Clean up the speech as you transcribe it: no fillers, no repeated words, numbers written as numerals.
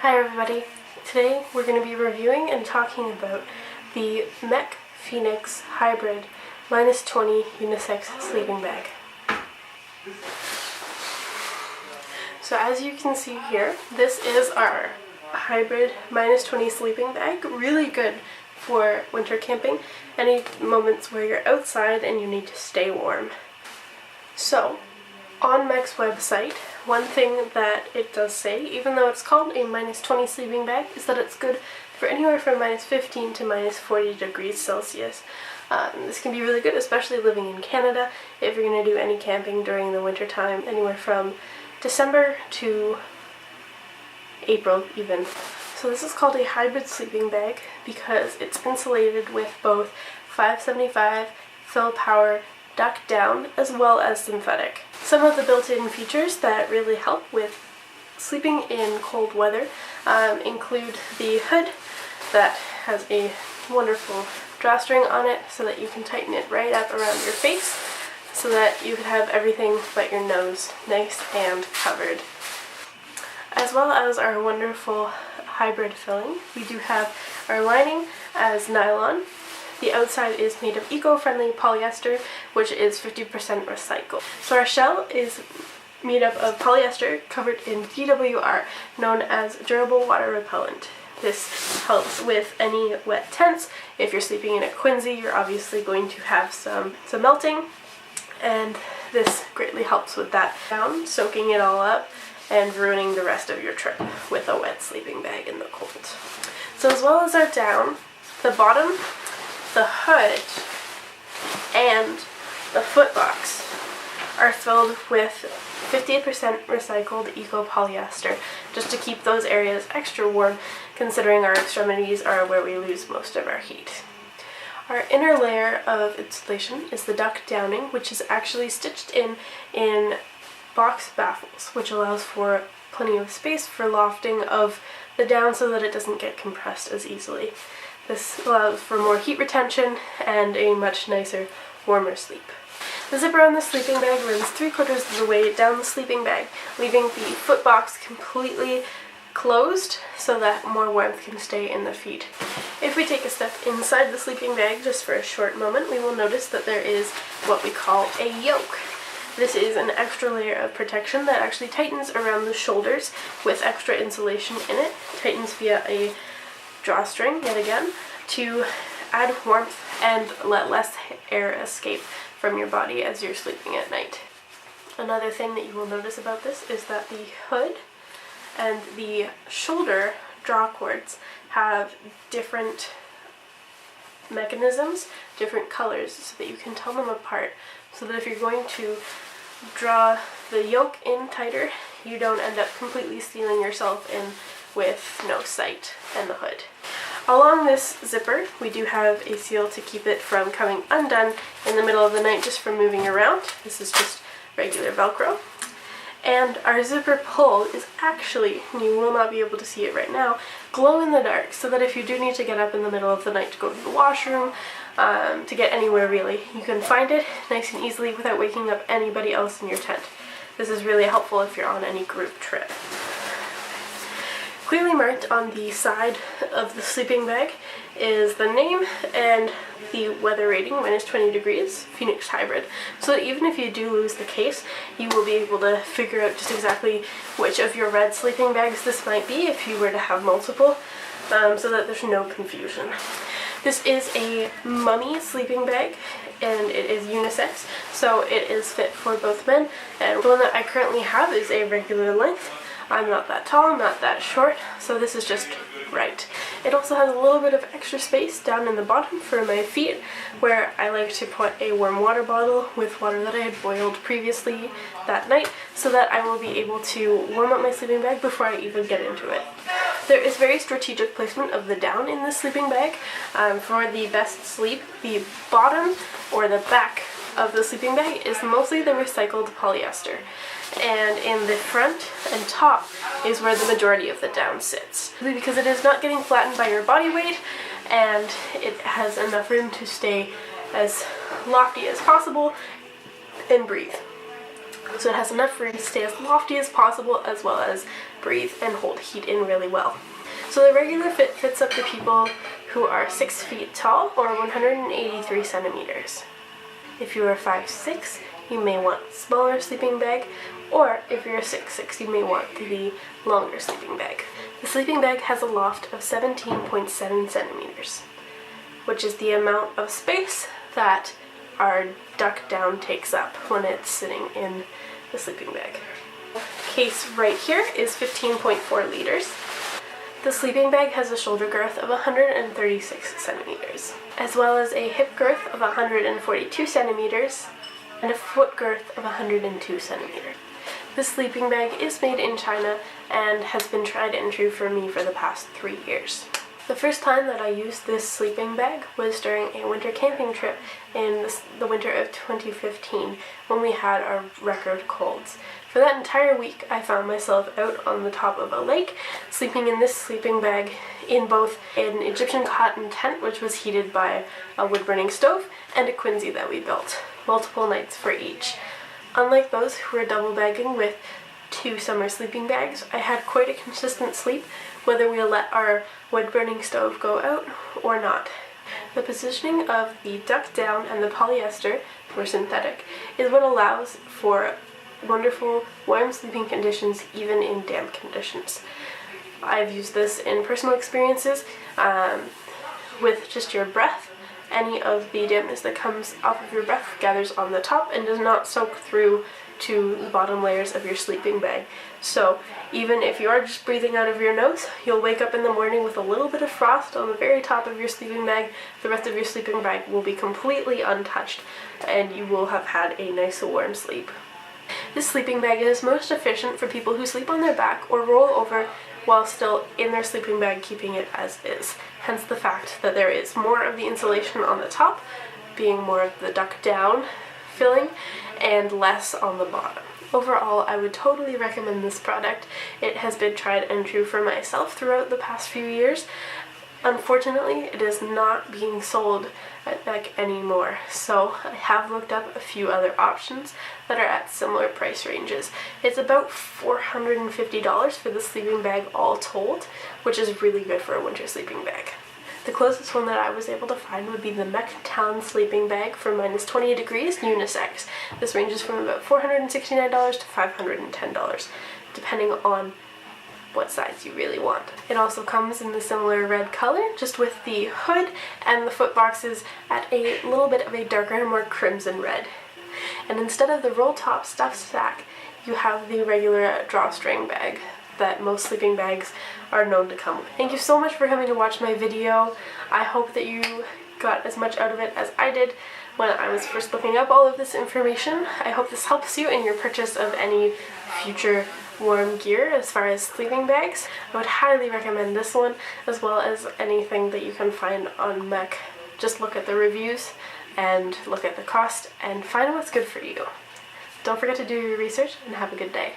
Hi everybody. Today we're going to be reviewing and talking about the Mech Phoenix Hybrid -20 unisex sleeping bag. So as you can see here, this is our hybrid -20 sleeping bag. Really good for winter camping, any moments where you're outside and you need to stay warm. So on Mech's website, one thing that it does say, even though it's called a -20 sleeping bag, is that it's good for anywhere from -15 to -40 degrees Celsius. This can be really good, especially living in Canada, if you're going to do any camping during the winter time, anywhere from December to April even. So this is called a hybrid sleeping bag because it's insulated with both 575 fill power duck down as well as synthetic. Some of the built-in features that really help with sleeping in cold weather include the hood that has a wonderful drawstring on it so that you can tighten it right up around your face so that you can have everything but your nose nice and covered. As well as our wonderful hybrid filling, we do have our lining as nylon. The outside is made of eco-friendly polyester, which is 50% recycled. So our shell is made up of polyester covered in DWR, known as durable water repellent. This helps with any wet tents. If you're sleeping in a quinzee, you're obviously going to have some melting, and this greatly helps with that down, soaking it all up and ruining the rest of your trip with a wet sleeping bag in the cold. So as well as our down, the bottom, the hood, and the footbox are filled with 58% recycled eco-polyester, just to keep those areas extra warm, considering our extremities are where we lose most of our heat. Our inner layer of insulation is the duck downing, which is actually stitched in box baffles, which allows for plenty of space for lofting of the down so that it doesn't get compressed as easily. This allows for more heat retention and a much nicer, warmer sleep. The zipper on the sleeping bag runs 3/4 of the way down the sleeping bag, leaving the footbox completely closed so that more warmth can stay in the feet. If we take a step inside the sleeping bag just for a short moment, we will notice that there is what we call a yoke. This is an extra layer of protection that actually tightens around the shoulders with extra insulation in it. Tightens via a drawstring, yet again, to add warmth and let less air escape from your body as you're sleeping at night. Another thing that you will notice about this is that the hood and the shoulder draw cords have different mechanisms, different colors, so that you can tell them apart, so that if you're going to draw the yoke in tighter, you don't end up completely sealing yourself in with no sight and the hood. Along this zipper, we do have a seal to keep it from coming undone in the middle of the night just from moving around. This is just regular Velcro. And our zipper pull is actually, you will not be able to see it right now, glow in the dark, so that if you do need to get up in the middle of the night to go to the washroom, to get anywhere really, you can find it nice and easily without waking up anybody else in your tent. This is really helpful if you're on any group trip. Clearly marked on the side of the sleeping bag is the name and the weather rating, -20 degrees, Phoenix Hybrid, so that even if you do lose the case, you will be able to figure out just exactly which of your red sleeping bags this might be if you were to have multiple, so that there's no confusion. This is a mummy sleeping bag, and it is unisex, so it is fit for both men, and the one that I currently have is a regular length. I'm not that tall, I'm not that short, so this is just right. It also has a little bit of extra space down in the bottom for my feet, where I like to put a warm water bottle with water that I had boiled previously that night, so that I will be able to warm up my sleeping bag before I even get into it. There is very strategic placement of the down in this sleeping bag. For the best sleep, the bottom or the back of the sleeping bag is mostly the recycled polyester, and in the front and top is where the majority of the down sits, because it is not getting flattened by your body weight, and it has enough room to stay as lofty as possible and breathe. So it has enough room to stay as lofty as possible, as well as breathe and hold heat in really well. So the regular fit fits up to people who are 6 feet tall or 183 centimeters. If you are 5'6", you may want a smaller sleeping bag, or if you're 6'6", you may want the longer sleeping bag. The sleeping bag has a loft of 17.7 centimeters, which is the amount of space that our duck down takes up when it's sitting in the sleeping bag. Case right here is 15.4 liters. The sleeping bag has a shoulder girth of 136 centimeters, as well as a hip girth of 142 centimeters and a foot girth of 102 centimeters. This sleeping bag is made in China and has been tried and true for me for the past 3 years. The first time that I used this sleeping bag was during a winter camping trip in the winter of 2015 when we had our record colds. For that entire week I found myself out on the top of a lake sleeping in this sleeping bag in both an Egyptian cotton tent, which was heated by a wood-burning stove, and a quinzhee that we built, multiple nights for each. Unlike those who were double bagging with 2 summer sleeping bags, I had quite a consistent sleep whether we let our wood-burning stove go out or not. The positioning of the duck down and the polyester, or synthetic, is what allows for wonderful warm sleeping conditions even in damp conditions. I've used this in personal experiences with just your breath. Any of the dampness that comes off of your breath gathers on the top and does not soak through to the bottom layers of your sleeping bag. So even if you are just breathing out of your nose, you'll wake up in the morning with a little bit of frost on the very top of your sleeping bag. The rest of your sleeping bag will be completely untouched and you will have had a nice warm sleep. This sleeping bag is most efficient for people who sleep on their back or roll over while still in their sleeping bag, keeping it as is. Hence the fact that there is more of the insulation on the top, being more of the duck down filling, and less on the bottom. Overall, I would totally recommend this product. It has been tried and true for myself throughout the past few years. Unfortunately, it is not being sold at Beck anymore, so I have looked up a few other options that are at similar price ranges. It's about $450 for the sleeping bag all told, which is really good for a winter sleeping bag. The closest one that I was able to find would be the Mech Town sleeping bag for -20 degrees unisex. This ranges from about $469 to $510, depending on what size you really want. It also comes in the similar red color, just with the hood and the foot boxes at a little bit of a darker, more crimson red. And instead of the roll top stuffed sack, you have the regular drawstring bag that most sleeping bags are known to come with. Thank you so much for coming to watch my video. I hope that you got as much out of it as I did when I was first looking up all of this information. I hope this helps you in your purchase of any future warm gear as far as sleeping bags. I would highly recommend this one, as well as anything that you can find on Mech. Just look at the reviews and look at the cost and find what's good for you. Don't forget to do your research and have a good day.